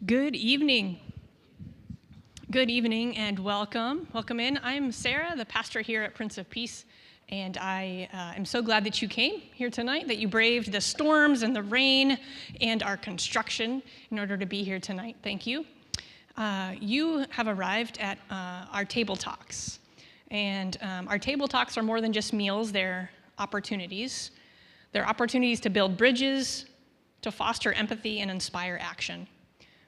Good evening. Good evening and welcome. Welcome in. I'm Sarah, the pastor here at Prince of Peace, and I am so glad that you came here tonight, that you braved the storms and the rain and our construction in order to be here tonight. Thank you. You have arrived at our table talks, and our table talks are more than just meals. They're opportunities. They're opportunities to build bridges, to foster empathy and inspire action.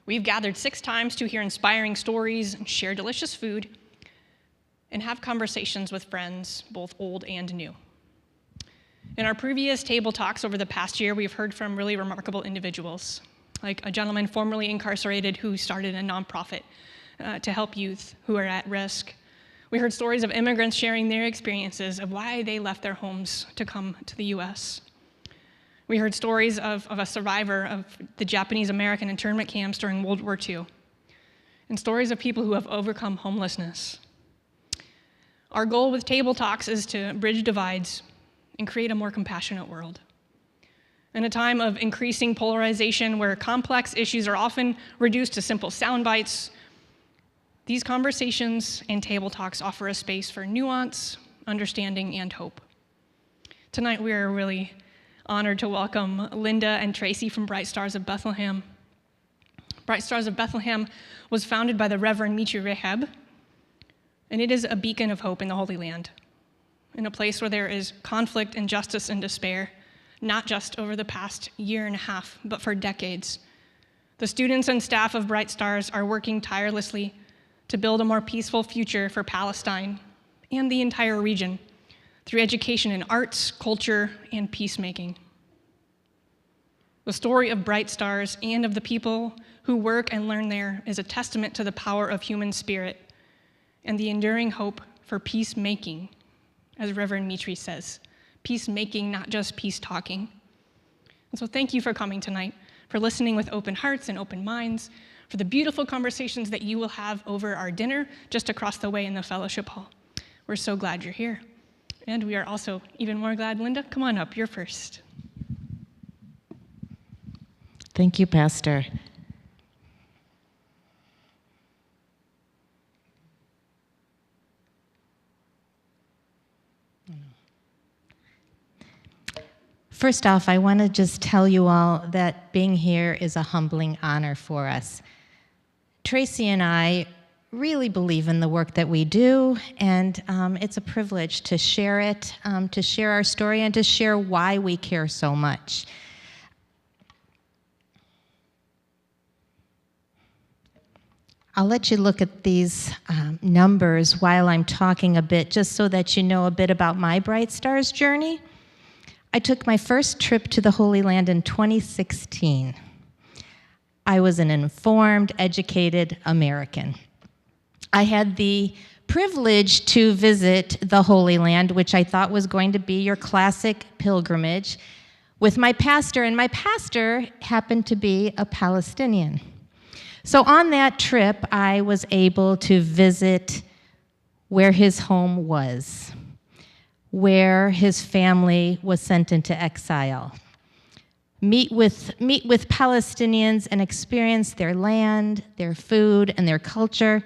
We've gathered 6 times to hear inspiring stories, share delicious food, and have conversations with friends, both old and new. In our previous table talks over the past year, we've heard from really remarkable individuals, like a gentleman formerly incarcerated who started a nonprofit to help youth who are at risk. We heard stories of immigrants sharing their experiences of why they left their homes to come to the U.S. We heard stories of a survivor of the Japanese-American internment camps during World War II, and stories of people who have overcome homelessness. Our goal with Table Talks is to bridge divides and create a more compassionate world. In a time of increasing polarization where complex issues are often reduced to simple sound bites, these conversations and Table Talks offer a space for nuance, understanding, and hope. Tonight we are really honored to welcome Linda and Tracy from Bright Stars of Bethlehem. Bright Stars of Bethlehem was founded by the Reverend Mitri Rehab, and it is a beacon of hope in the Holy Land, in a place where there is conflict, injustice, and despair, not just over the past year and a half, but for decades. The students and staff of Bright Stars are working tirelessly to build a more peaceful future for Palestine and the entire region, through education in arts, culture, and peacemaking. The story of Bright Stars and of the people who work and learn there is a testament to the power of human spirit and the enduring hope for peacemaking, as Reverend Mitri says. Peacemaking, not just peace talking. And so thank you for coming tonight, for listening with open hearts and open minds, for the beautiful conversations that you will have over our dinner just across the way in the fellowship hall. We're so glad you're here. And we are also even more glad, Linda, come on up, you're first. Thank you, Pastor. First off, I want to just tell you all that being here is a humbling honor for us. Tracy and I really believe in the work that we do, and it's a privilege to share it, to share our story, and to share why we care so much. I'll let you look at these numbers while I'm talking a bit, just so that you know a bit about my Bright Stars journey. I took my first trip to the Holy Land in 2016. I was an informed, educated American. I had the privilege to visit the Holy Land, which I thought was going to be your classic pilgrimage, with my pastor, and my pastor happened to be a Palestinian. So on that trip, I was able to visit where his home was, where his family was sent into exile, meet with Palestinians and experience their land, their food, and their culture.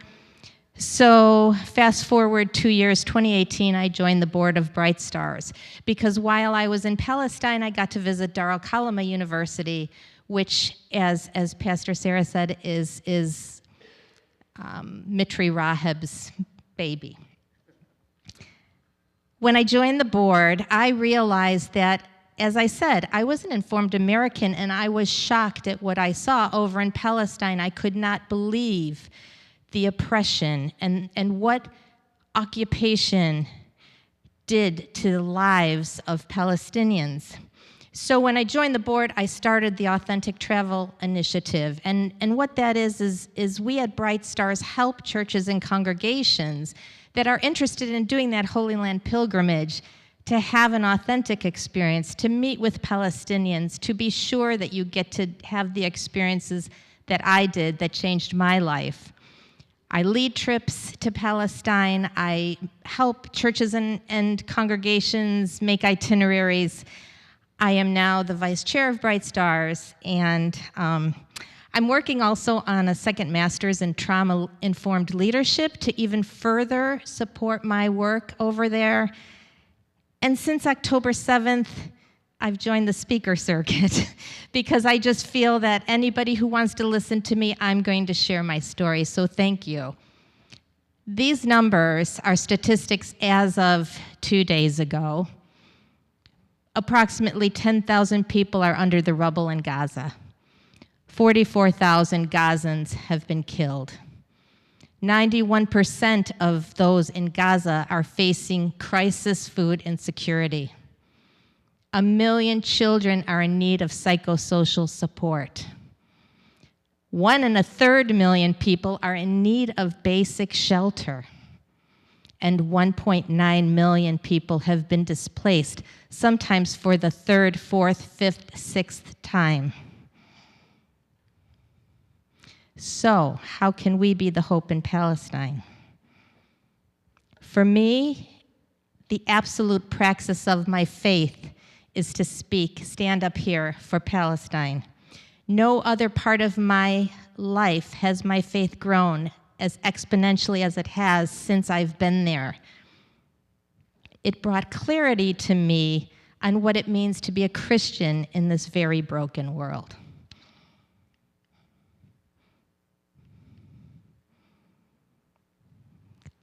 So fast forward 2 years, 2018, I joined the board of Bright Stars, because while I was in Palestine, I got to visit Dar al-Kalima University, which, as Pastor Sarah said, is Mitri Rahab's baby. When I joined the board, I realized that, as I said, I was an informed American, and I was shocked at what I saw over in Palestine. I could not believe the oppression and what occupation did to the lives of Palestinians. So when I joined the board, I started the Authentic Travel Initiative. And what that is we at Bright Stars help churches and congregations that are interested in doing that Holy Land pilgrimage to have an authentic experience, to meet with Palestinians, to be sure that you get to have the experiences that I did that changed my life. I lead trips to Palestine. I help churches and congregations make itineraries. I am now the vice chair of Bright Stars, and I'm working also on a second master's in trauma-informed leadership to even further support my work over there. And since October 7th, I've joined the speaker circuit because I just feel that anybody who wants to listen to me, I'm going to share my story, so thank you. These numbers are statistics as of 2 days ago. Approximately 10,000 people are under the rubble in Gaza. 44,000 Gazans have been killed. 91% of those in Gaza are facing crisis food insecurity. 1 million children are in need of psychosocial support. 1.33 million people are in need of basic shelter. And 1.9 million people have been displaced, sometimes for the third, fourth, fifth, sixth time. So, how can we be the hope in Palestine? For me, the absolute praxis of my faith is to stand up here for Palestine. No other part of my life has my faith grown as exponentially as it has since I've been there. It brought clarity to me on what it means to be a Christian in this very broken world.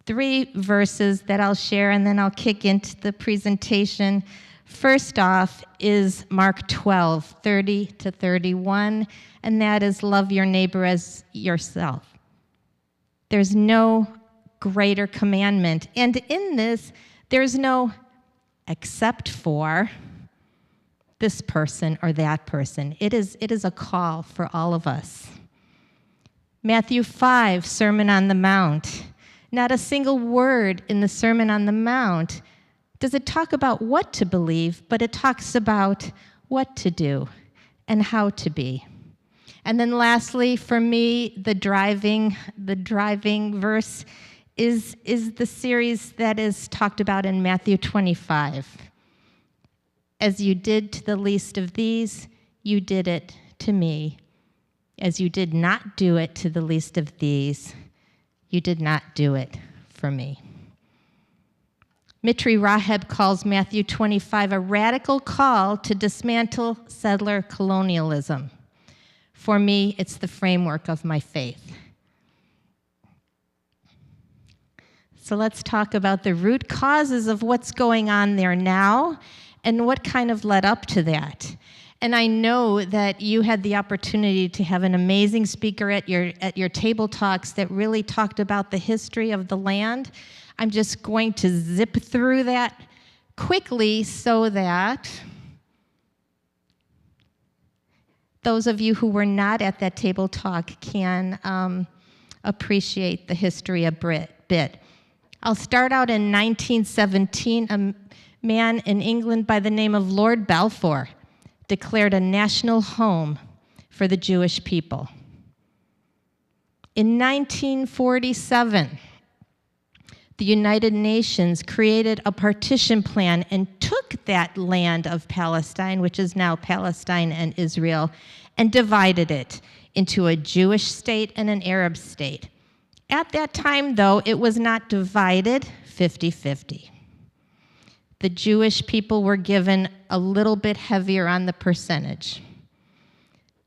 Three verses that I'll share, and then I'll kick into the presentation. First off is Mark 12, 30 to 31, and that is love your neighbor as yourself. There's no greater commandment. And in this, there's no except for this person or that person. It is a call for all of us. Matthew 5, Sermon on the Mount. Not a single word in the Sermon on the Mount does it talk about what to believe, but it talks about what to do and how to be. And then lastly, for me, the driving verse is the series that is talked about in Matthew 25. As you did to the least of these, you did it to me. As you did not do it to the least of these, you did not do it for me. Mitri Raheb calls Matthew 25 a radical call to dismantle settler colonialism. For me, it's the framework of my faith. So let's talk about the root causes of what's going on there now and what kind of led up to that. And I know that you had the opportunity to have an amazing speaker at your table talks that really talked about the history of the land. I'm just going to zip through that quickly so that those of you who were not at that table talk can appreciate the history a bit. I'll start out in 1917. A man in England by the name of Lord Balfour declared a national home for the Jewish people. In 1947, the United Nations created a partition plan and took that land of Palestine, which is now Palestine and Israel, and divided it into a Jewish state and an Arab state. At that time, though, it was not divided 50-50. The Jewish people were given a little bit heavier on the percentage.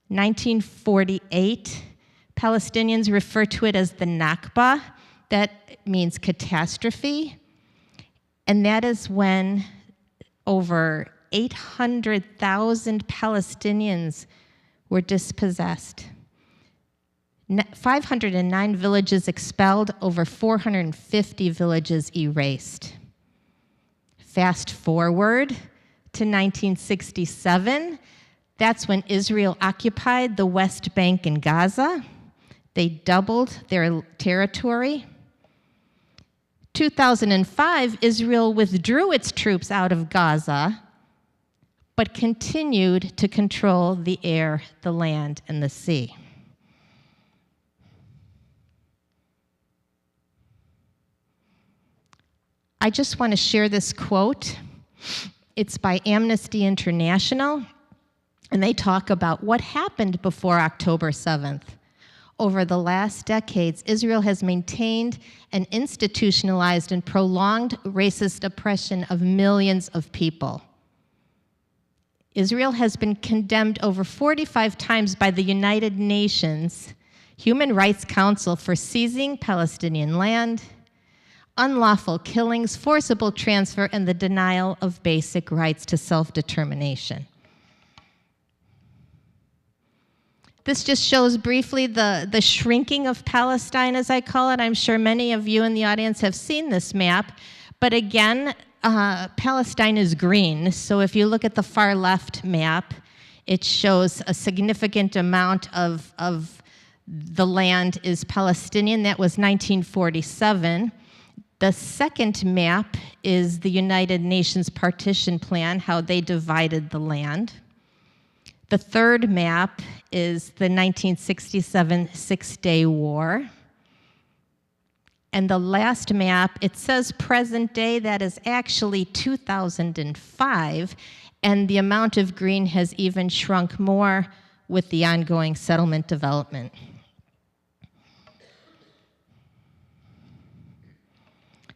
1948, Palestinians refer to it as the Nakba. That means catastrophe. And that is when over 800,000 Palestinians were dispossessed. 509 villages expelled, over 450 villages erased. Fast forward to 1967, that's when Israel occupied the West Bank and Gaza. They doubled their territory. 2005, Israel withdrew its troops out of Gaza, but continued to control the air, the land, and the sea. I just want to share this quote. It's by Amnesty International, And they talk about what happened before October 7th. Over the last decades, Israel has maintained and institutionalized and prolonged racist oppression of millions of people. Israel has been condemned over 45 times by the United Nations Human Rights Council for seizing Palestinian land, unlawful killings, forcible transfer, and the denial of basic rights to self-determination. This just shows briefly the shrinking of Palestine, as I call it. I'm sure many of you in the audience have seen this map. But again, Palestine is green. So if you look at the far left map, it shows a significant amount of the land is Palestinian. That was 1947. The second map is the United Nations partition plan, how they divided the land. The third map is the 1967 Six-Day War. And the last map, it says present day, that is actually 2005, and the amount of green has even shrunk more with the ongoing settlement development.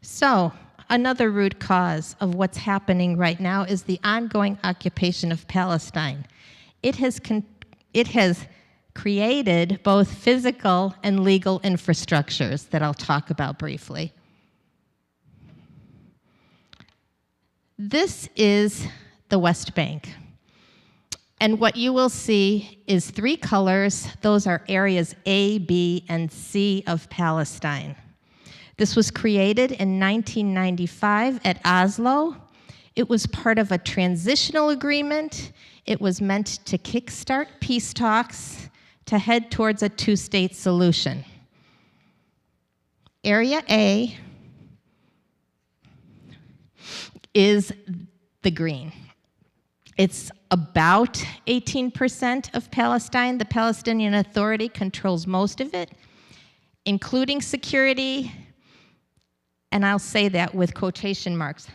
So, another root cause of what's happening right now is the ongoing occupation of Palestine. It has created both physical and legal infrastructures that I'll talk about briefly. This is the West Bank. And what you will see is three colors. Those are areas A, B, and C of Palestine. This was created in 1995 at Oslo. It was part of a transitional agreement. It was meant to kickstart peace talks to head towards a two-state solution. Area A is the green. It's about 18% of Palestine. The Palestinian Authority controls most of it, including security, and I'll say that with quotation marks,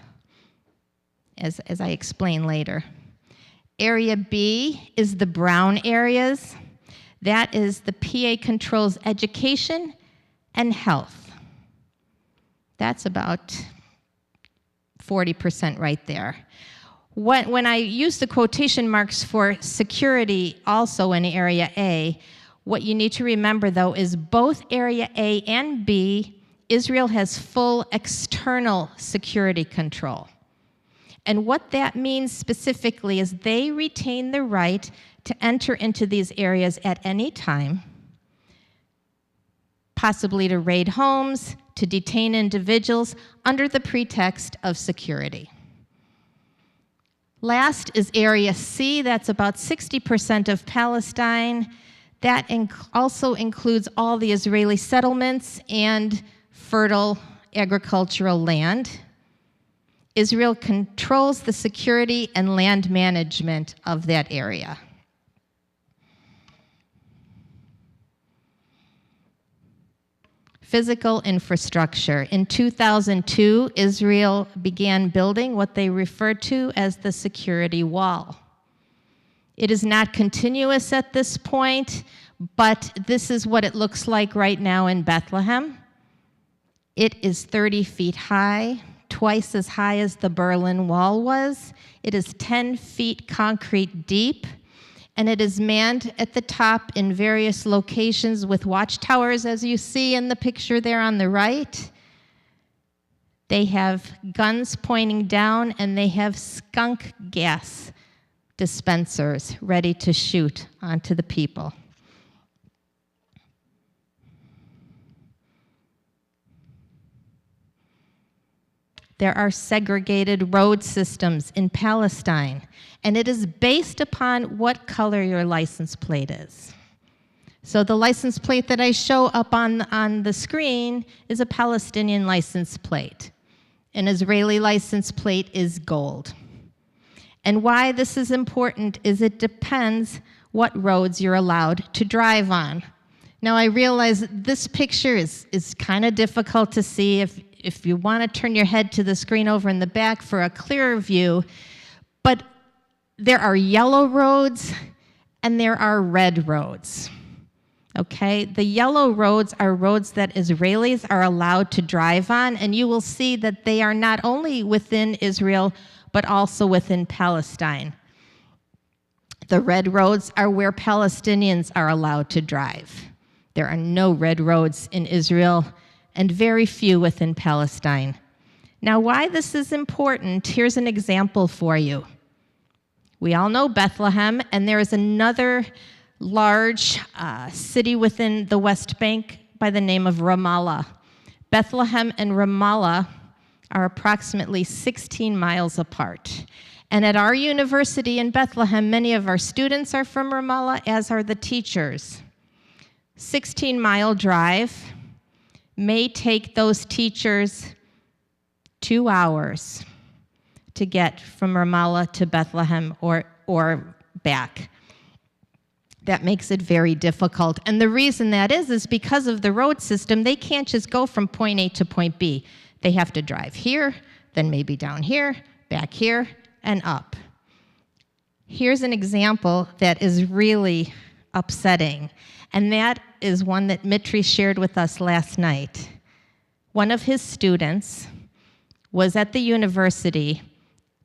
as I explain later. Area B is the brown areas. That is the PA controls education and health. That's about 40% right there. When I use the quotation marks for security also in Area A, what you need to remember though is both Area A and B, Israel has full external security control. And what that means specifically is they retain the right to enter into these areas at any time, possibly to raid homes, to detain individuals under the pretext of security. Last is Area C. That's about 60% of Palestine. That also includes all the Israeli settlements and fertile agricultural land. Israel controls the security and land management of that area. Physical infrastructure. In 2002, Israel began building what they refer to as the security wall. It is not continuous at this point, but this is what it looks like right now in Bethlehem. It is 30 feet high, twice as high as the Berlin Wall was. It is 10 feet concrete deep, and it is manned at the top in various locations with watchtowers, as you see in the picture there on the right. They have guns pointing down, and they have skunk gas dispensers ready to shoot onto the people. There are segregated road systems in Palestine, and it is based upon what color your license plate is. So the license plate that I show up on the screen is a Palestinian license plate. An Israeli license plate is gold. And why this is important is it depends what roads you're allowed to drive on. Now I realize this picture is kind of difficult to see. If you want to turn your head to the screen over in the back for a clearer view, but there are yellow roads and there are red roads. Okay, the yellow roads are roads that Israelis are allowed to drive on, and you will see that they are not only within Israel, but also within Palestine. The red roads are where Palestinians are allowed to drive. There are no red roads in Israel, and very few within Palestine. Now, why this is important, here's an example for you. We all know Bethlehem, and there is another large city within the West Bank by the name of Ramallah. Bethlehem and Ramallah are approximately 16 miles apart. And at our university in Bethlehem, many of our students are from Ramallah, as are the teachers. 16-mile drive may take those teachers 2 hours to get from Ramallah to Bethlehem or back. That makes it very difficult. And the reason that is because of the road system. They can't just go from point A to point B. They have to drive here, then maybe down here, back here, and up. Here's an example that is really upsetting, and that is one that Mitri shared with us last night. One of his students was at the university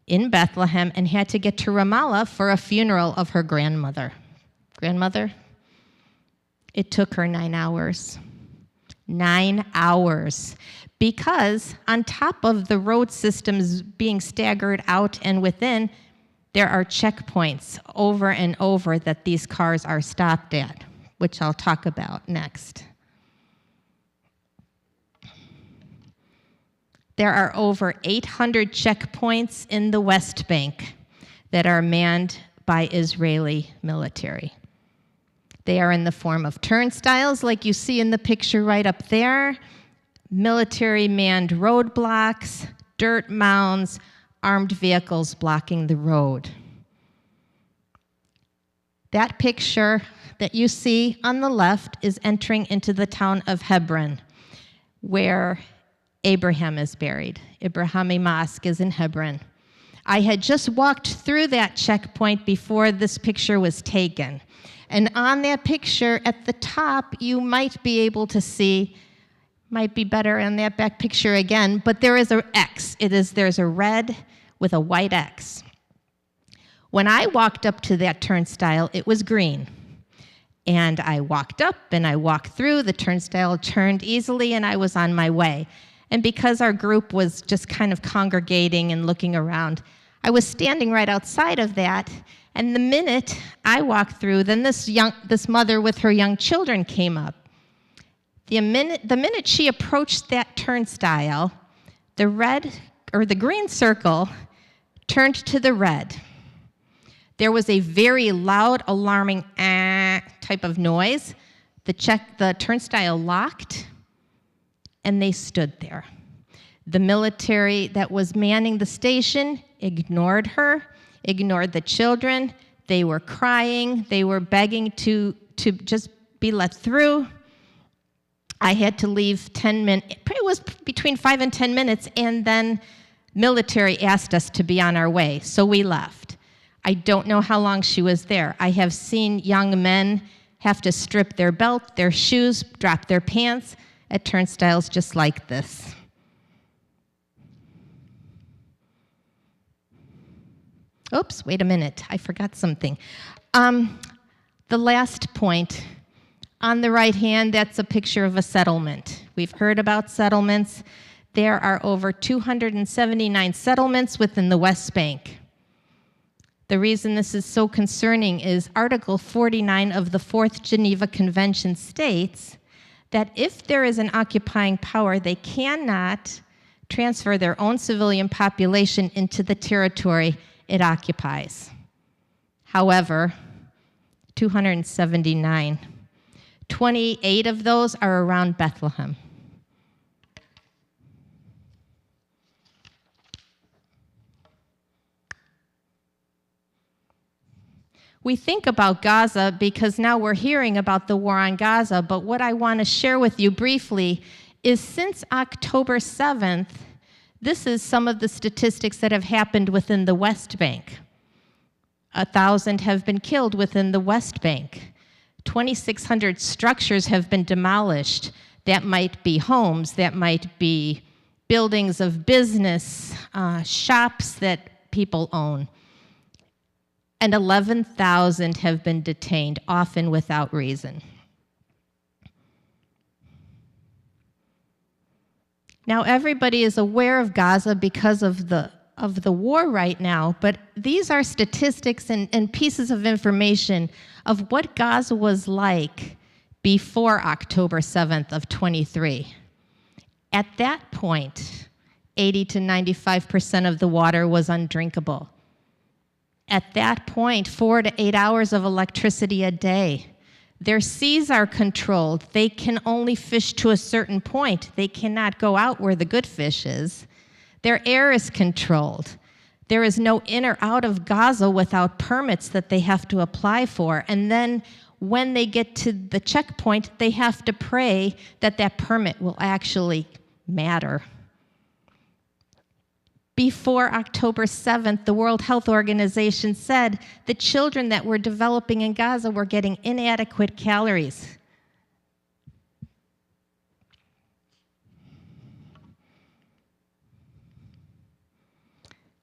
in Bethlehem and had to get to Ramallah for a funeral of her grandmother. It took her 9 hours. 9 hours. Because on top of the road systems being staggered out and within, there are checkpoints over and over that these cars are stopped at, which I'll talk about next. There are over 800 checkpoints in the West Bank that are manned by Israeli military. They are in the form of turnstiles, like you see in the picture right up there, military-manned roadblocks, dirt mounds, armed vehicles blocking the road. That picture that you see on the left is entering into the town of Hebron, where Abraham is buried. Abrahami Mosque is in Hebron. I had just walked through that checkpoint before this picture was taken. And on that picture at the top, you might be able to see, might be better on that back picture again, but there is an X. There's a red with a white X. When I walked up to that turnstile, it was green. And I walked up and I walked through, the turnstile turned easily, and I was on my way. And because our group was just kind of congregating and looking around, I was standing right outside of that, and the minute I walked through, then this mother with her young children came up. The minute she approached that turnstile, the green circle turned to the red. There was a very loud, alarming type of noise. The turnstile locked, and they stood there. The military that was manning the station ignored her, ignored the children. They were crying. They were begging to just be let through. I had to leave 10 minutes. It was between 5 and 10 minutes, and then military asked us to be on our way, so we left. I don't know how long she was there. I have seen young men have to strip their belt, their shoes, drop their pants at turnstiles just like this. Oops, wait a minute, I forgot something. The last point, on the right hand, that's a picture of a settlement. We've heard about settlements. There are over 279 settlements within the West Bank. The reason this is so concerning is Article 49 of the Fourth Geneva Convention states that if there is an occupying power, they cannot transfer their own civilian population into the territory it occupies. However, 279, 28 of those are around Bethlehem. We think about Gaza because now we're hearing about the war on Gaza, but what I want to share with you briefly is since October 7th, this is some of the statistics that have happened within the West Bank. 1,000 have been killed within the West Bank. 2,600 structures have been demolished. That might be homes, that might be buildings of business, shops that people own. And 11,000 have been detained, often without reason. Now, everybody is aware of Gaza because of the war right now, but these are statistics and pieces of information of what Gaza was like before October 7th of 23. At that point, 80 to 95% of the water was undrinkable. At that point, 4 to 8 hours of electricity a day. Their seas are controlled. They can only fish to a certain point. They cannot go out where the good fish is. Their air is controlled. There is no in or out of Gaza without permits that they have to apply for. And then when they get to the checkpoint, they have to pray that that permit will actually matter. Before October 7th, the World Health Organization said the children that were developing in Gaza were getting inadequate calories.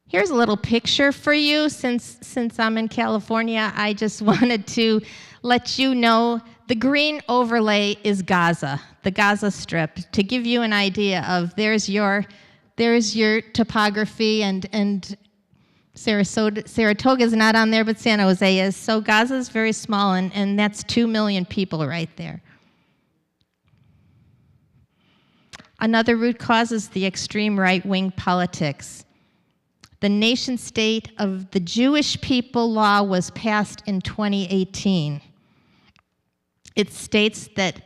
Here's a little picture for you. Since I'm in California, I just wanted to let you know the green overlay is Gaza, the Gaza Strip, to give you an idea of there's your topography, and Saratoga is not on there, but San Jose is. So Gaza is very small, and that's 2 million people right there. Another root cause is the extreme right-wing politics. The nation-state of the Jewish people law was passed in 2018. It states that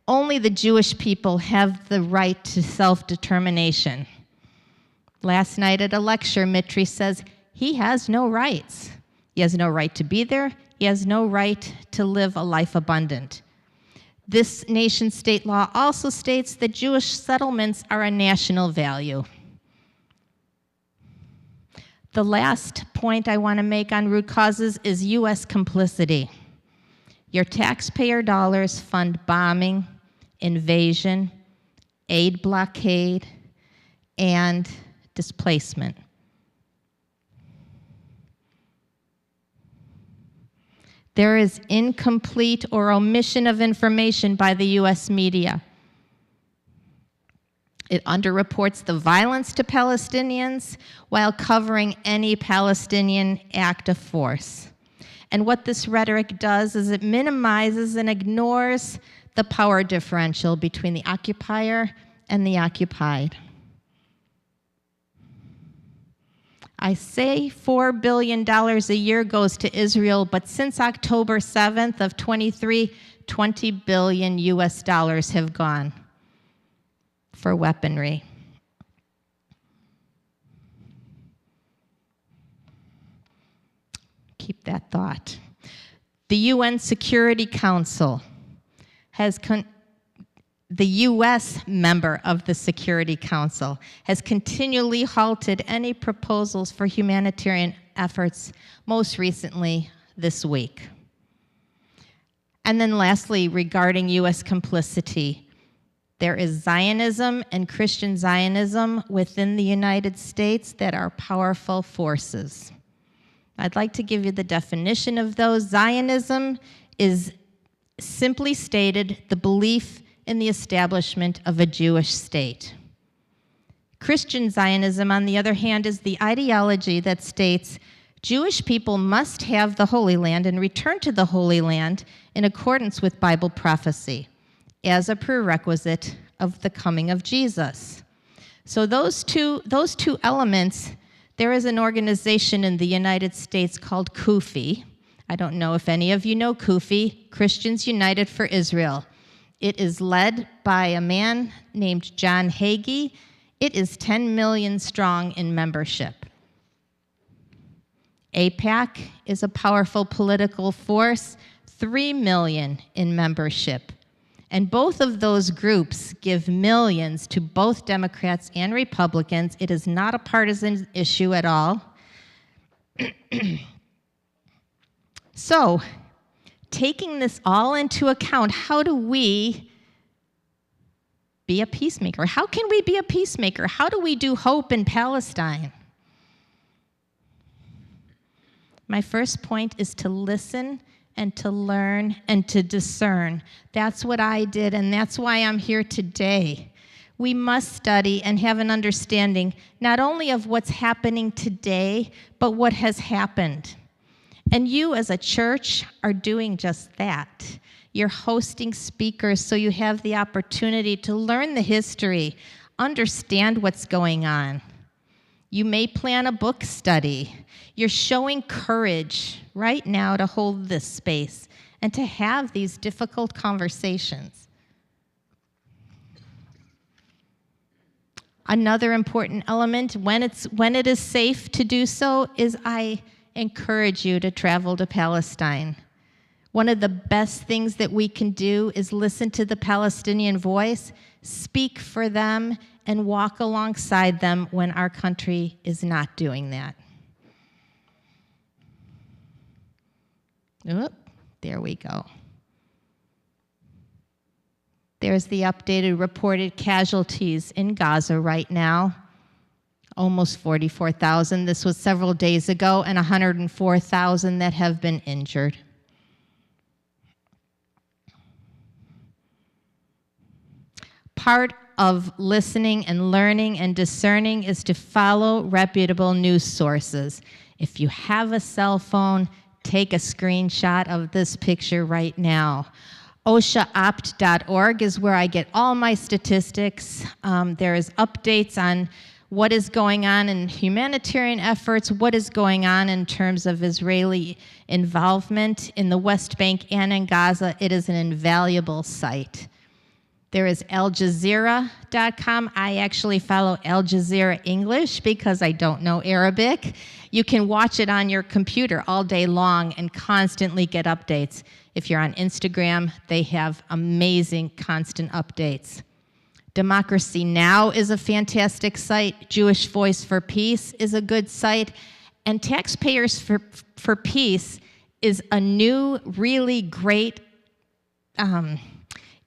only the Jewish people have the right to self-determination. Last night at a lecture, Mitri says he has no rights. He has no right to be there. He has no right to live a life abundant. This nation-state law also states that Jewish settlements are a national value. The last point I want to make on root causes is U.S. complicity. Your taxpayer dollars fund bombing, invasion, aid blockade, and displacement. There is incomplete or omission of information by the U.S. media. It underreports the violence to Palestinians while covering any Palestinian act of force. And what this rhetoric does is it minimizes and ignores the power differential between the occupier and the occupied. I say $4 billion a year goes to Israel, but since October 7th of 23, $20 billion US dollars have gone for weaponry. Keep that thought. The UN Security Council the U.S. member of the Security Council has continually halted any proposals for humanitarian efforts, most recently this week. And then lastly, regarding U.S. complicity, there is Zionism and Christian Zionism within the United States that are powerful forces. I'd like to give you the definition of those. Zionism is simply stated the belief in the establishment of a Jewish state. Christian Zionism, on the other hand, is the ideology that states Jewish people must have the Holy Land and return to the Holy Land in accordance with Bible prophecy as a prerequisite of the coming of Jesus. So those two elements, there is an organization in the United States called CUFI. I don't know if any of you know CUFI, Christians United for Israel. It is led by a man named John Hagee. It is 10 million strong in membership. AIPAC is a powerful political force, 3 million in membership. And both of those groups give millions to both Democrats and Republicans. It is not a partisan issue at all. So, taking this all into account, how do we be a peacemaker? How can we be a peacemaker? How do we do hope in Palestine? My first point is to listen and to learn and to discern. That's what I did, and that's why I'm here today. We must study and have an understanding not only of what's happening today, but what has happened. And you as a church are doing just that. You're hosting speakers so you have the opportunity to learn the history, understand what's going on. You may plan a book study. You're showing courage right now to hold this space and to have these difficult conversations. Another important element, when it is safe to do so, is I encourage you to travel to Palestine. One of the best things that we can do is listen to the Palestinian voice, speak for them, and walk alongside them when our country is not doing that. Oop, there we go. There's the updated reported casualties in Gaza right now. Almost 44,000. This was several days ago, and 104,000 that have been injured. Part of listening and learning and discerning is to follow reputable news sources. If you have a cell phone, take a screenshot of this picture right now. OSHAopt.org is where I get all my statistics. There is updates on what is going on in humanitarian efforts, what is going on in terms of Israeli involvement in the West Bank and in Gaza. It is an invaluable site. There is AlJazeera.com. I actually follow Al Jazeera English because I don't know Arabic. You can watch it on your computer all day long and constantly get updates. If you're on Instagram, they have amazing constant updates. Democracy Now! Is a fantastic site. Jewish Voice for Peace is a good site. And Taxpayers for Peace is a new, really great,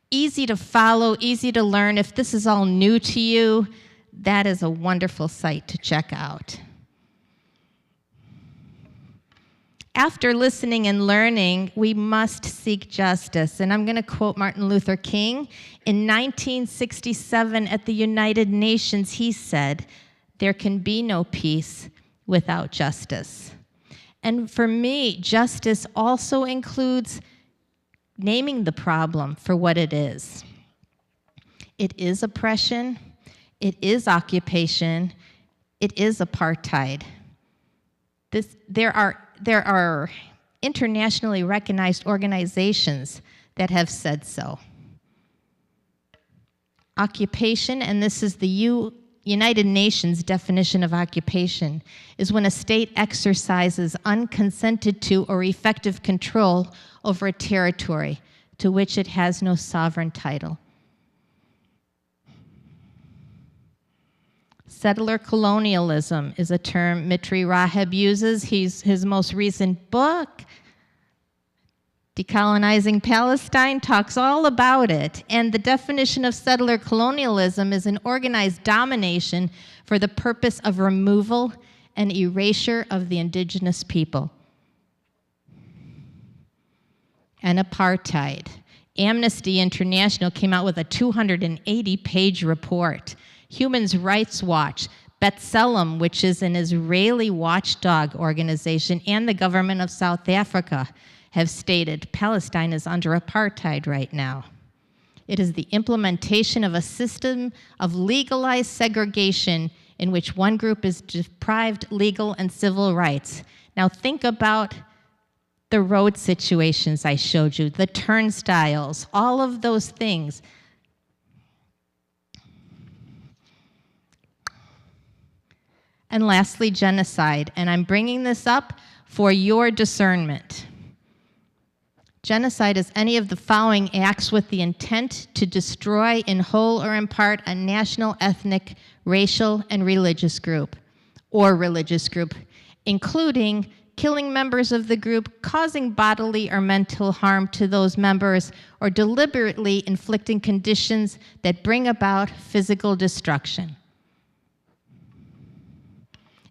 easy to follow, easy to learn. If this is all new to you, that is a wonderful site to check out. After listening and learning, we must seek justice. And I'm going to quote Martin Luther King. In 1967 at the United Nations, he said, "There can be no peace without justice." And for me, justice also includes naming the problem for what it is. It is oppression. It is occupation. It is apartheid. There are internationally recognized organizations that have said so. Occupation, and this is the United Nations definition of occupation, is when a state exercises unconsented to or effective control over a territory to which it has no sovereign title. Settler colonialism is a term Mitri Raheb uses. His most recent book, Decolonizing Palestine, talks all about it. And the definition of settler colonialism is an organized domination for the purpose of removal and erasure of the indigenous people. And apartheid. Amnesty International came out with a 280-page report. Human Rights Watch, Bethlehem, which is an Israeli watchdog organization, and the government of South Africa have stated Palestine is under apartheid right now. It is the implementation of a system of legalized segregation in which one group is deprived legal and civil rights. Now think about the road situations I showed you, the turnstiles, all of those things. And lastly, genocide. And I'm bringing this up for your discernment. Genocide is any of the following acts with the intent to destroy in whole or in part a national, ethnic, racial, and religious group, including killing members of the group, causing bodily or mental harm to those members, or deliberately inflicting conditions that bring about physical destruction.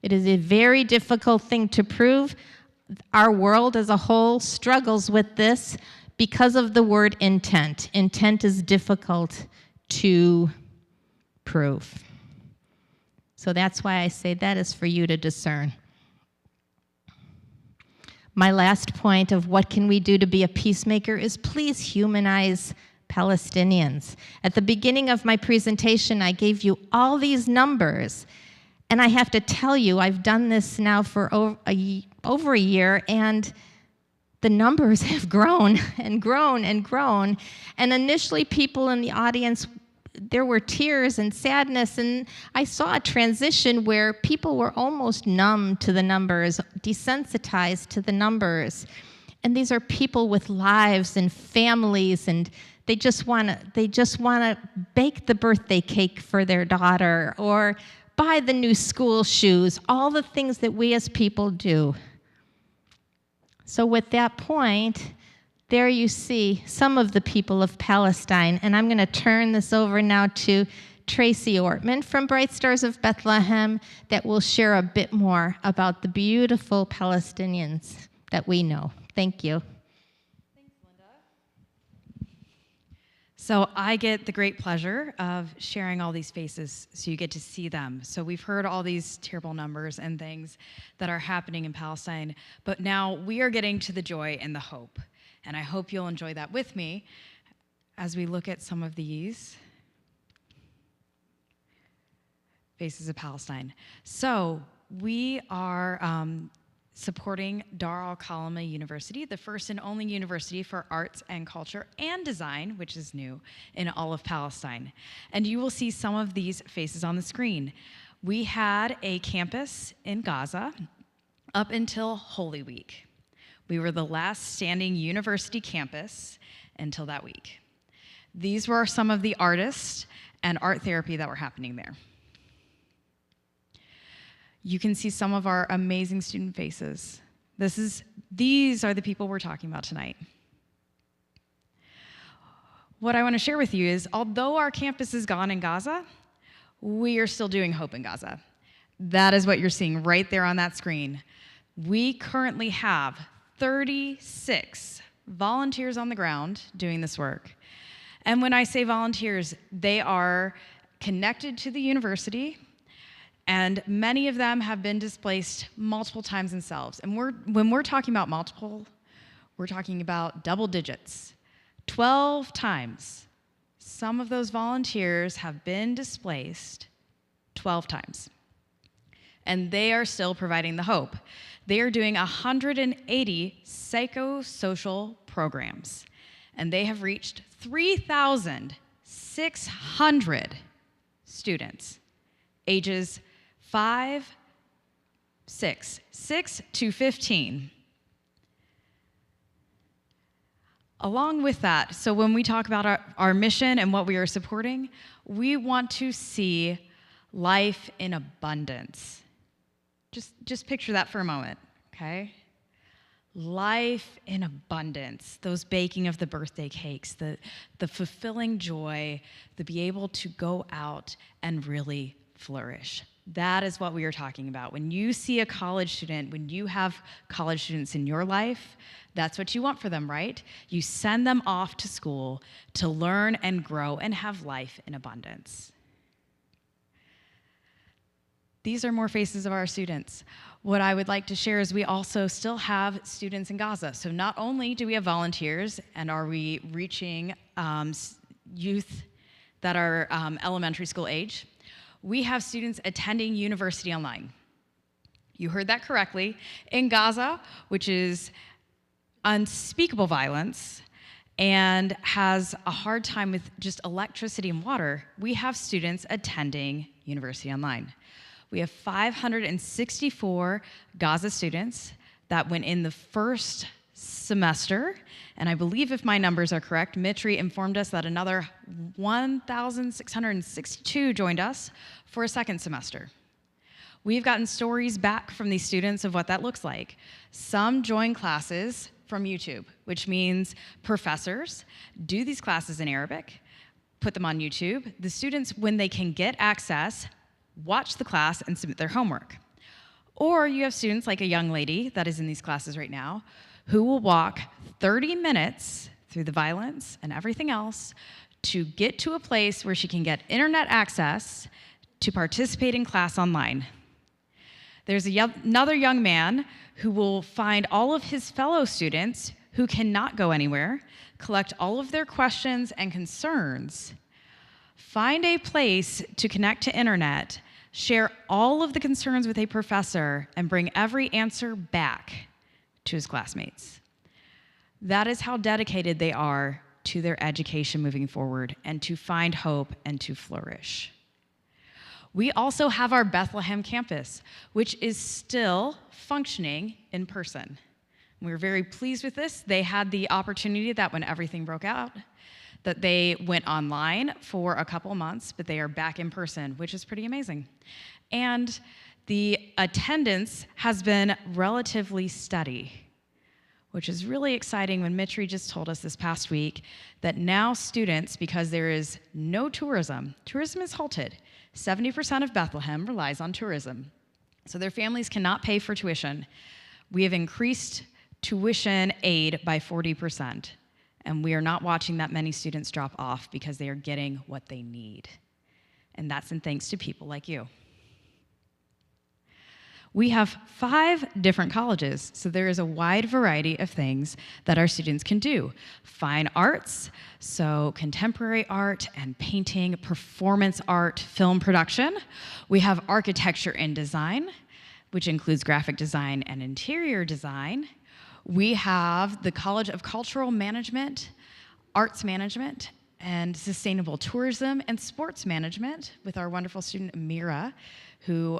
It is a very difficult thing to prove. Our world as a whole struggles with this because of the word intent. Intent is difficult to prove. So that's why I say that is for you to discern. My last point of what can we do to be a peacemaker is please humanize Palestinians. At the beginning of my presentation, I gave you all these numbers, and I have to tell you, I've done this now for over a year, and the numbers have grown and grown and grown. And initially, people in the audience, there were tears and sadness, and I saw a transition where people were almost numb to the numbers, desensitized to the numbers. And these are people with lives and families, and they just want to bake the birthday cake for their daughter or buy the new school shoes, all the things that we as people do. So with that point, there you see some of the people of Palestine, and I'm going to turn this over now to Tracy Ortman from Bright Stars of Bethlehem that will share a bit more about the beautiful Palestinians that we know. Thank you. Thanks, Linda. So I get the great pleasure of sharing all these faces so you get to see them. So we've heard all these terrible numbers and things that are happening in Palestine, but now we are getting to the joy and the hope. And I hope you'll enjoy that with me as we look at some of these faces of Palestine. So we are supporting Dar al-Kalima University, the first and only university for arts and culture and design, which is new, in all of Palestine. And you will see some of these faces on the screen. We had a campus in Gaza up until Holy Week. We were the last standing university campus until that week. These were some of the artists and art therapy that were happening there. You can see some of our amazing student faces. These are the people we're talking about tonight. What I want to share with you is, although our campus is gone in Gaza, we are still doing Hope in Gaza. That is what you're seeing right there on that screen. We currently have 36 volunteers on the ground doing this work. And when I say volunteers, they are connected to the university, and many of them have been displaced multiple times themselves. And when we're talking about multiple, we're talking about double digits. 12 times. Some of those volunteers have been displaced 12 times. And they are still providing the hope. They are doing 180 psychosocial programs, and they have reached 3,600 students, ages 6 to 15. Along with that, so when we talk about our mission and what we are supporting, we want to see life in abundance. Just picture that for a moment, okay? Life in abundance, those baking of the birthday cakes, the fulfilling joy, the be able to go out and really flourish. That is what we are talking about. When you see a college student, when you have college students in your life, that's what you want for them, right? You send them off to school to learn and grow and have life in abundance. These are more faces of our students. What I would like to share is we also still have students in Gaza. So not only do we have volunteers and are we reaching youth that are elementary school age, we have students attending university online. You heard that correctly. In Gaza, which is unspeakable violence and has a hard time with just electricity and water, we have students attending university online. We have 564 Gaza students that went in the first semester, and I believe if my numbers are correct, Mitri informed us that another 1,662 joined us for a second semester. We've gotten stories back from these students of what that looks like. Some join classes from YouTube, which means professors do these classes in Arabic, put them on YouTube. The students, when they can get access, watch the class and submit their homework. Or you have students like a young lady that is in these classes right now who will walk 30 minutes through the violence and everything else to get to a place where she can get internet access to participate in class online. There's another young man who will find all of his fellow students who cannot go anywhere, collect all of their questions and concerns, find a place to connect to internet, share all of the concerns with a professor, and bring every answer back to his classmates. That is how dedicated they are to their education moving forward and to find hope and to flourish. We also have our Bethlehem campus, which is still functioning in person. We're very pleased with this. They had the opportunity that when everything broke out, that they went online for a couple months, but they are back in person, which is pretty amazing. And the attendance has been relatively steady, which is really exciting when Mitri just told us this past week that now students, because there is no tourism is halted. 70% of Bethlehem relies on tourism. So their families cannot pay for tuition. We have increased tuition aid by 40%, and we are not watching that many students drop off because they are getting what they need. And that's in thanks to people like you. We have 5 different colleges, so there is a wide variety of things that our students can do. Fine arts, so contemporary art and painting, performance art, film production. We have architecture and design, which includes graphic design and interior design. We have the College of Cultural Management, Arts Management, and Sustainable Tourism and Sports Management with our wonderful student Amira, who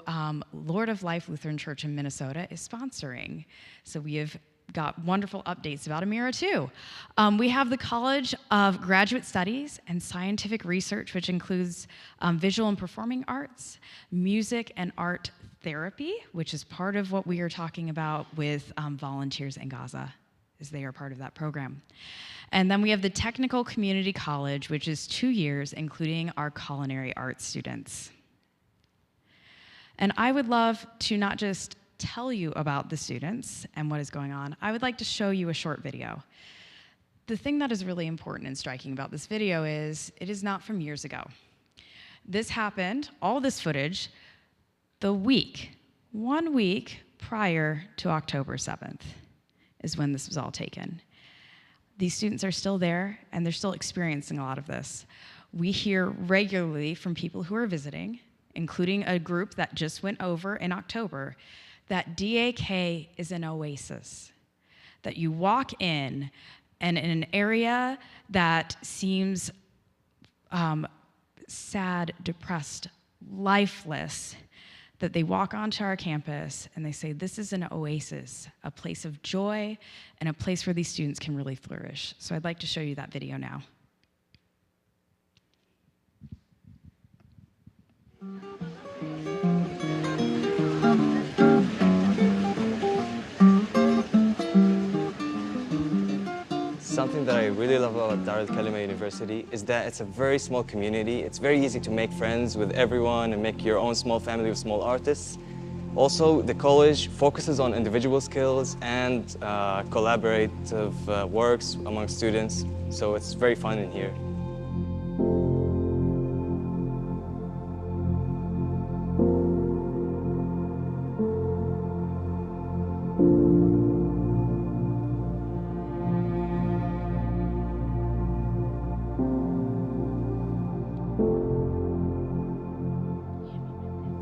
Lord of Life Lutheran Church in Minnesota is sponsoring. So we have got wonderful updates about Amira too. We have the College of Graduate Studies and Scientific Research, which includes visual and performing arts, music and art therapy, which is part of what we are talking about with volunteers in Gaza, as they are part of that program. And then we have the Technical Community College, which is 2 years, including our culinary arts students. And I would love to not just tell you about the students and what is going on, I would like to show you a short video. The thing that is really important and striking about this video is it is not from years ago. This happened, all this footage, the week, 1 week prior to October 7th is when this was all taken. These students are still there and they're still experiencing a lot of this. We hear regularly from people who are visiting, including a group that just went over in October, that DAK is an oasis, that you walk in and in an area that seems sad, depressed, lifeless, that they walk onto our campus and they say, this is an oasis, a place of joy and a place where these students can really flourish. So I'd like to show you that video now. Something that I really love about Dar al-Kalima University is that it's a very small community. It's very easy to make friends with everyone and make your own small family of small artists. Also, the college focuses on individual skills and collaborative works among students, so it's very fun in here.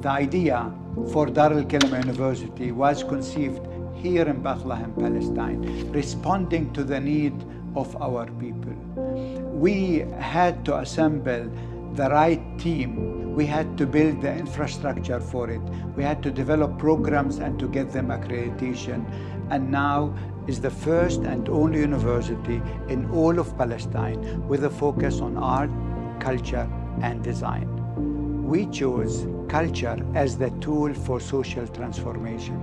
The idea for Dar al-Kalima University was conceived here in Bethlehem, Palestine, responding to the need of our people. We had to assemble the right team. We had to build the infrastructure for it. We had to develop programs and to get them accreditation. And now is the first and only university in all of Palestine with a focus on art, culture, and design. we chose culture as the tool for social transformation.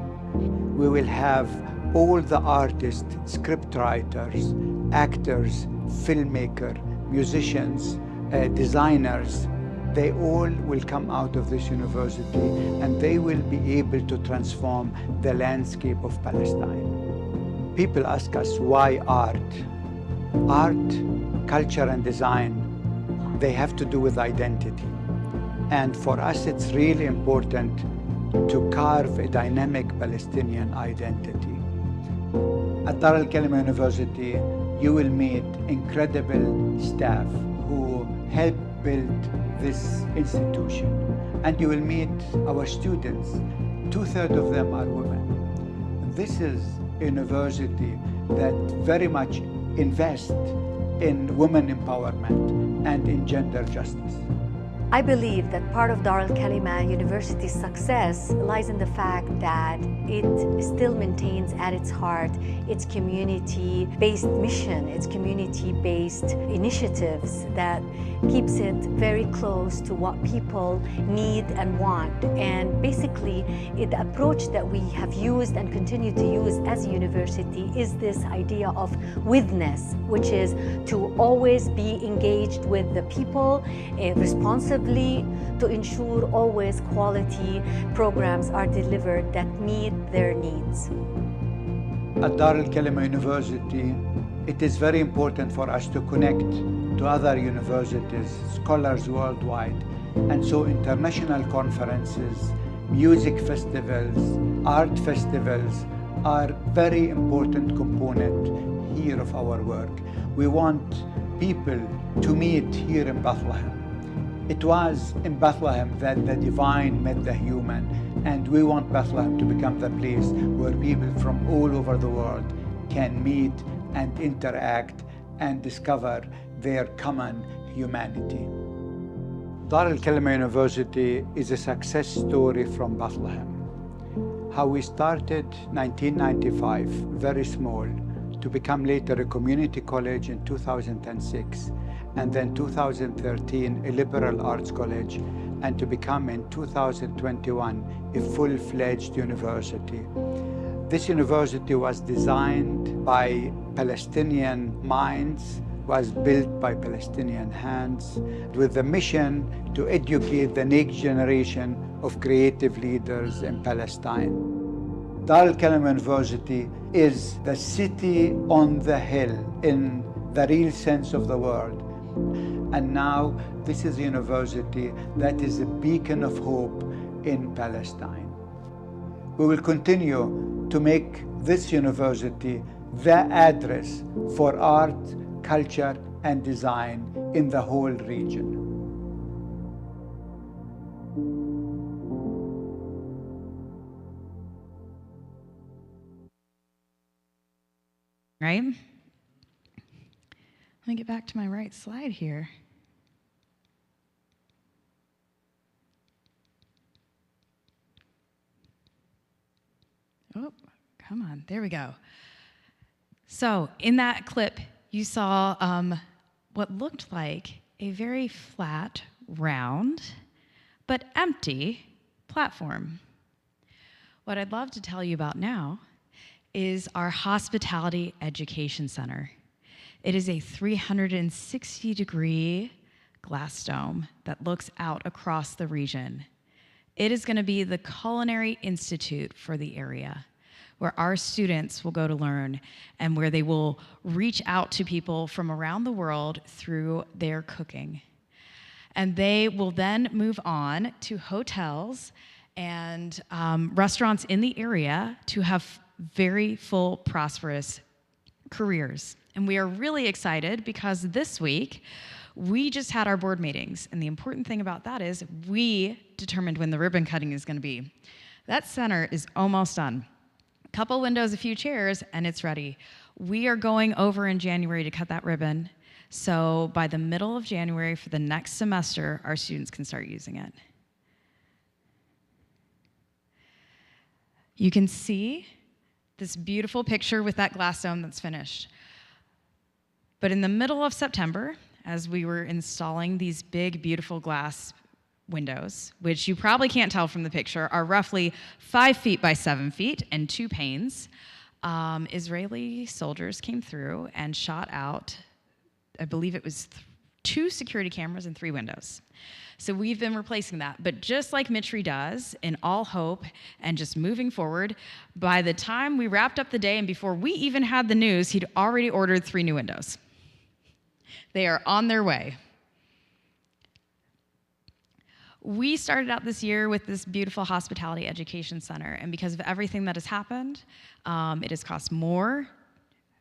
We will have all the artists, script writers, actors, filmmakers, musicians, designers. They all will come out of this university and they will be able to transform the landscape of Palestine. People ask us, why art? Art, culture, and design, they have to do with identity. And for us, it's really important to carve a dynamic Palestinian identity. At Dar al-Kalima University, you will meet incredible staff who help build this institution. And you will meet our students. 2/3 of them are women. This is a university that very much invests in women empowerment and in gender justice. I believe that part of Dar al-Kalima University's success lies in the fact that it still maintains at its heart its community-based mission, its community-based initiatives that keeps it very close to what people need and want. And basically, the approach that we have used and continue to use as a university is this idea of witness, which is to always be engaged with the people responsibly, to ensure always quality programs are delivered that meet their needs. At Dar al-Kalima University, it is very important for us to connect to other universities, scholars worldwide. And so international conferences, music festivals, art festivals are very important component here of our work. We want people to meet here in Bethlehem. It was in Bethlehem that the divine met the human, and we want Bethlehem to become the place where people from all over the world can meet and interact and discover their common humanity. Dar al-Kalima University is a success story from Bethlehem. How we started 1995, very small, to become later a community college in 2006, and then 2013 a liberal arts college, and to become in 2021 a full-fledged university. This university was designed by Palestinian minds, was built by Palestinian hands, with the mission to educate the next generation of creative leaders in Palestine. Dar al-Kalima University is the city on the hill in the real sense of the word. And now this is a university that is a beacon of hope in Palestine. We will continue to make this university the address for art, culture, and design in the whole region. Right? Let me get back to my right slide here. Oh, come on, there we go. So in that clip, you saw what looked like a very flat, round, but empty platform. What I'd love to tell you about now is our Hospitality Education Center. It is a 360-degree glass dome that looks out across the region. It is going to be the culinary institute for the area, where our students will go to learn and where they will reach out to people from around the world through their cooking. And they will then move on to hotels and restaurants in the area to have very full, prosperous careers. And we are really excited because this week, we just had our board meetings. And the important thing about that is we determined when the ribbon cutting is going to be. That center is almost done. A couple windows, a few chairs, and it's ready. We are going over in January to cut that ribbon. So by the middle of January for the next semester, our students can start using it. You can see this beautiful picture with that glass dome that's finished. But in the middle of September, as we were installing these big, beautiful glass windows, which you probably can't tell from the picture, are roughly 5 feet by 7 feet and 2 panes. Israeli soldiers came through and shot out, I believe it was 2 security cameras and 3 windows. So we've been replacing that. But just like Mitri does, in all hope and just moving forward, by the time we wrapped up the day and before we even had the news, he'd already ordered 3 new windows. They are on their way. We started out this year with this beautiful hospitality education center, and because of everything that has happened, it has cost more,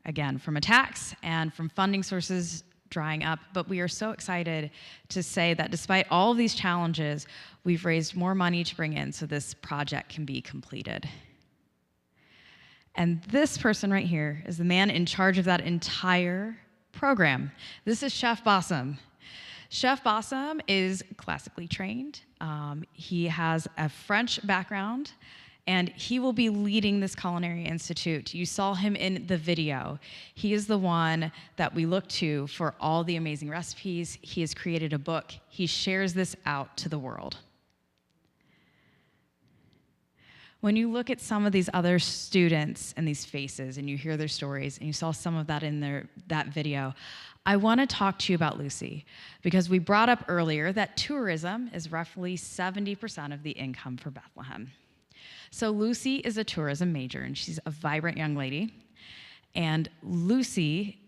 again, from attacks and from funding sources drying up, but we are so excited to say that despite all of these challenges, we've raised more money to bring in so this project can be completed. And this person right here is the man in charge of that entire program. This is Chef Bassem. Chef Bassem is classically trained. He has a French background, and he will be leading this culinary institute. You saw him in the video. He is the one that we look to for all the amazing recipes. He has created a book. He shares this out to the world. When you look at some of these other students and these faces and you hear their stories, and you saw some of that in that video, I want to talk to you about Lucy, because we brought up earlier that tourism is roughly 70% of the income for Bethlehem. So Lucy is a tourism major, and she's a vibrant young lady. And Lucy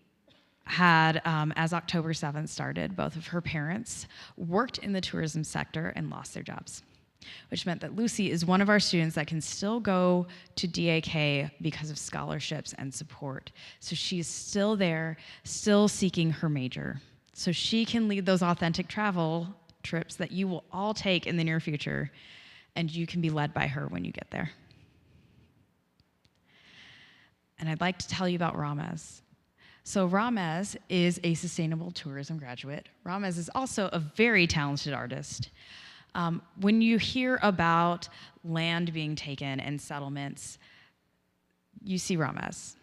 had, as October 7th started, both of her parents worked in the tourism sector and lost their jobs, which meant that Lucy is one of our students that can still go to DAK because of scholarships and support. So she's still there, still seeking her major. So she can lead those authentic travel trips that you will all take in the near future, and you can be led by her when you get there. And I'd like to tell you about Ramez. So Ramez is a sustainable tourism graduate. Ramez is also a very talented artist. When you hear about land being taken and settlements, you see Ramez.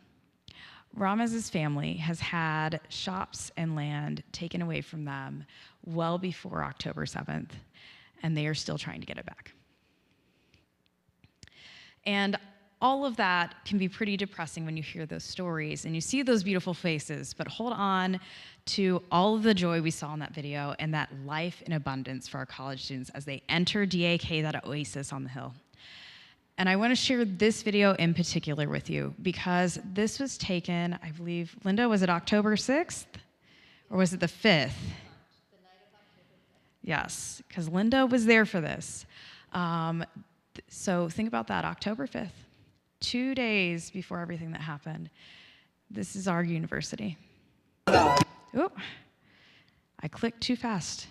Ramez's family has had shops and land taken away from them well before October 7th, and they are still trying to get it back. And all of that can be pretty depressing when you hear those stories and you see those beautiful faces, but hold on to all of the joy we saw in that video and that life in abundance for our college students as they enter DAK, that oasis on the hill. And I want to share this video in particular with you because this was taken, I believe, Linda, was it October 6th? Or was it the 5th? The night of October 5th. Yes, because Linda was there for this. So think about that, October 5th, 2 days before everything that happened. This is our university. Oh, I clicked too fast.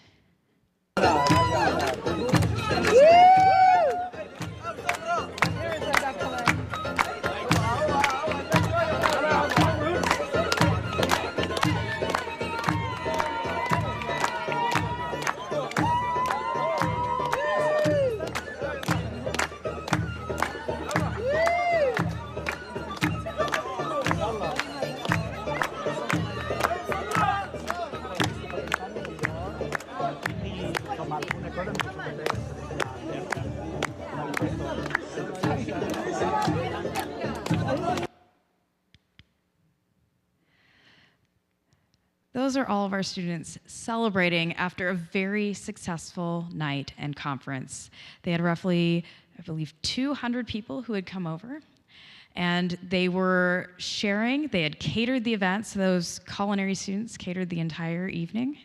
Those are all of our students celebrating after a very successful night and conference. They had roughly, I believe, 200 people who had come over, and they were sharing. They had catered the event, so those culinary students catered the entire evening,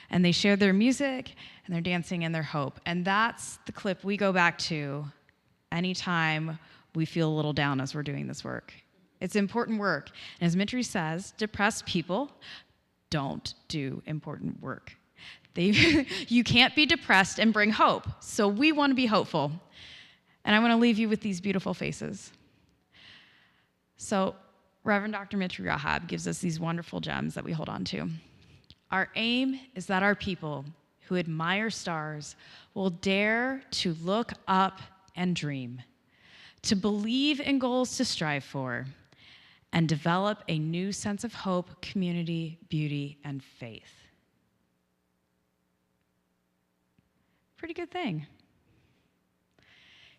and they shared their music and their dancing and their hope. And that's the clip we go back to anytime we feel a little down as we're doing this work. It's important work. And as Mitri says, depressed people don't do important work. You can't be depressed and bring hope. So we want to be hopeful. And I want to leave you with these beautiful faces. So Reverend Dr. Mitri Rahab gives us these wonderful gems that we hold on to. Our aim is that our people who admire stars will dare to look up and dream, to believe in goals to strive for, and develop a new sense of hope, community, beauty, and faith. Pretty good thing.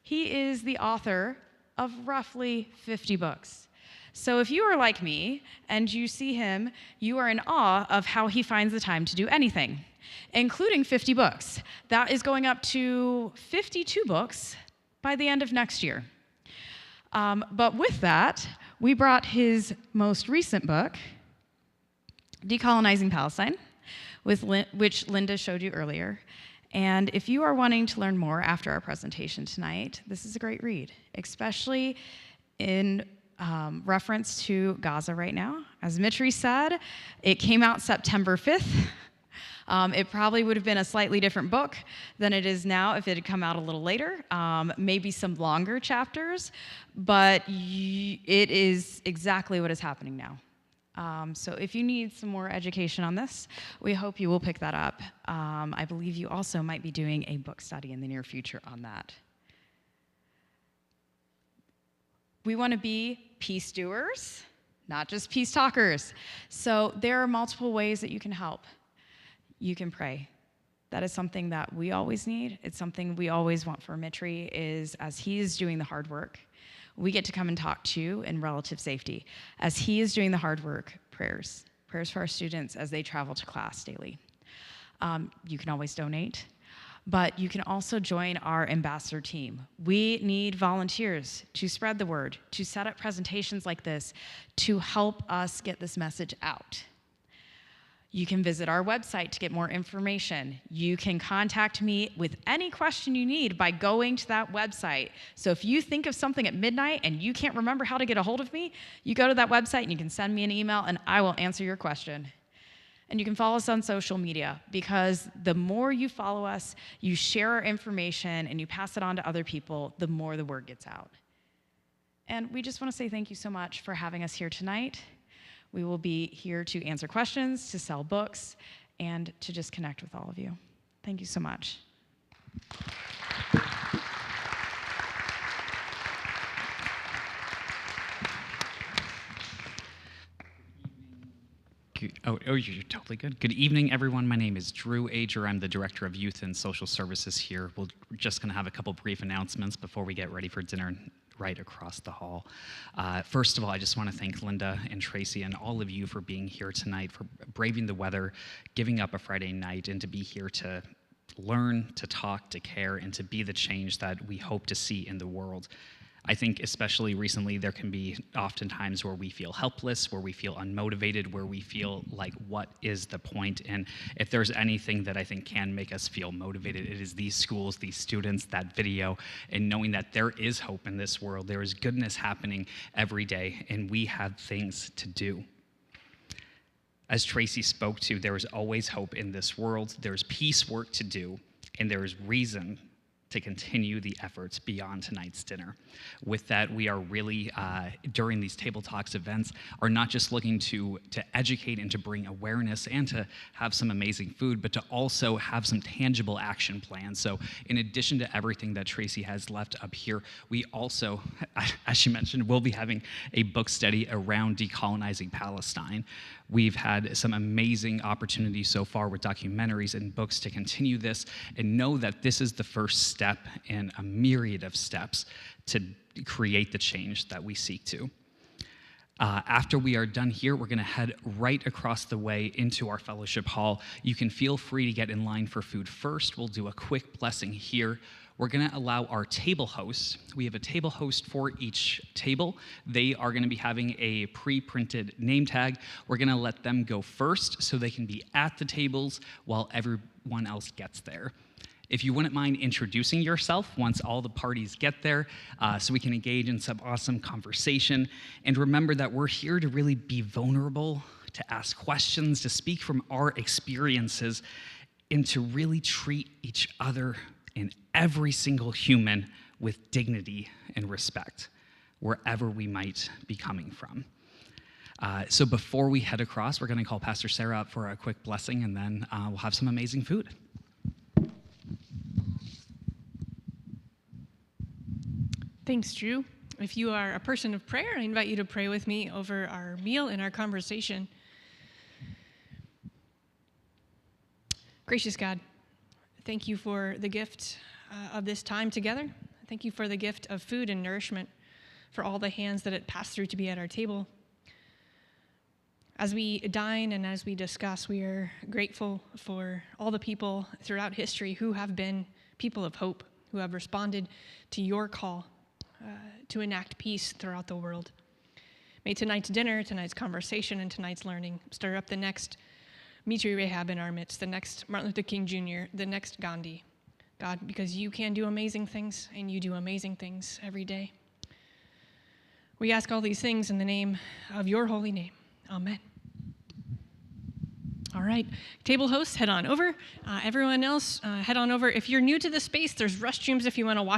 He is the author of roughly 50 books. So if you are like me and you see him, you are in awe of how he finds the time to do anything, including 50 books. That is going up to 52 books by the end of next year. But with that, we brought his most recent book, Decolonizing Palestine, which Linda showed you earlier. And if you are wanting to learn more after our presentation tonight, this is a great read, especially in reference to Gaza right now. As Mitri said, it came out September 5th. It probably would have been a slightly different book than it is now if it had come out a little later, maybe some longer chapters, but it is exactly what is happening now. So if you need some more education on this, we hope you will pick that up. I believe you also might be doing a book study in the near future on that. We want to be peace doers, not just peace talkers. So there are multiple ways that you can help. You can pray. That is something that we always need. It's something we always want for Mitri, is as he is doing the hard work, we get to come and talk to you in relative safety. As he is doing the hard work, prayers for our students as they travel to class daily. You can always donate, but you can also join our ambassador team. We need volunteers to spread the word, to set up presentations like this, to help us get this message out. You can visit our website to get more information. You can contact me with any question you need by going to that website. So if you think of something at midnight and you can't remember how to get a hold of me, you go to that website and you can send me an email and I will answer your question. And you can follow us on social media, because the more you follow us, you share our information and you pass it on to other people, the more the word gets out. And we just want to say thank you so much for having us here tonight. We will be here to answer questions, to sell books, and to just connect with all of you. Thank you so much. You're totally good. Good evening, everyone. My name is Drew Ager. I'm the Director of Youth and Social Services here. We're just going to have a couple brief announcements before we get ready for dinner right across the hall. First of all, I just want to thank Linda and Tracy and all of you for being here tonight, for braving the weather, giving up a Friday night, and to be here to learn, to talk, to care, and to be the change that we hope to see in the world. I think especially recently there can be often times where we feel helpless, where we feel unmotivated, where we feel like, what is the point? And if there's anything that I think can make us feel motivated, it is these schools, these students, that video, and knowing that there is hope in this world. There is goodness happening every day, and we have things to do. As Tracy spoke to, there is always hope in this world. There's peace work to do, and there is reason to continue the efforts beyond tonight's dinner. With that, we are really, during these Table Talks events, are not just looking to educate and to bring awareness and to have some amazing food, but to also have some tangible action plans. So in addition to everything that Tracy has left up here, we also, as she mentioned, will be having a book study around decolonizing Palestine. We've had some amazing opportunities so far with documentaries and books to continue this, and know that this is the first step in a myriad of steps to create the change that we seek to. After we are done here, we're going to head right across the way into our fellowship hall. You can feel free to get in line for food first. We'll do a quick blessing here. We're going to allow our table hosts. We have a table host for each table. They are going to be having a pre-printed name tag. We're going to let them go first so they can be at the tables while everyone else gets there. If you wouldn't mind introducing yourself once all the parties get there, so we can engage in some awesome conversation. And remember that we're here to really be vulnerable, to ask questions, to speak from our experiences, and to really treat each other and every single human with dignity and respect, wherever we might be coming from. So before we head across, we're going to call Pastor Sarah up for a quick blessing, and then we'll have some amazing food. Thanks, Drew. If you are a person of prayer, I invite you to pray with me over our meal and our conversation. Gracious God, Thank you for the gift of this time together. Thank you for the gift of food and nourishment, for all the hands that it passed through to be at our table. As we dine and as we discuss, we are grateful for all the people throughout history who have been people of hope, who have responded to your call to enact peace throughout the world. May tonight's dinner, tonight's conversation, and tonight's learning stir up the next Mitri Rahab in our midst, the next Martin Luther King Jr., the next Gandhi. God, because you can do amazing things, and you do amazing things every day. We ask all these things in the name of your holy name. Amen. All right, table hosts, head on over. Everyone else, head on over. If you're new to the space, there's restrooms if you want to wash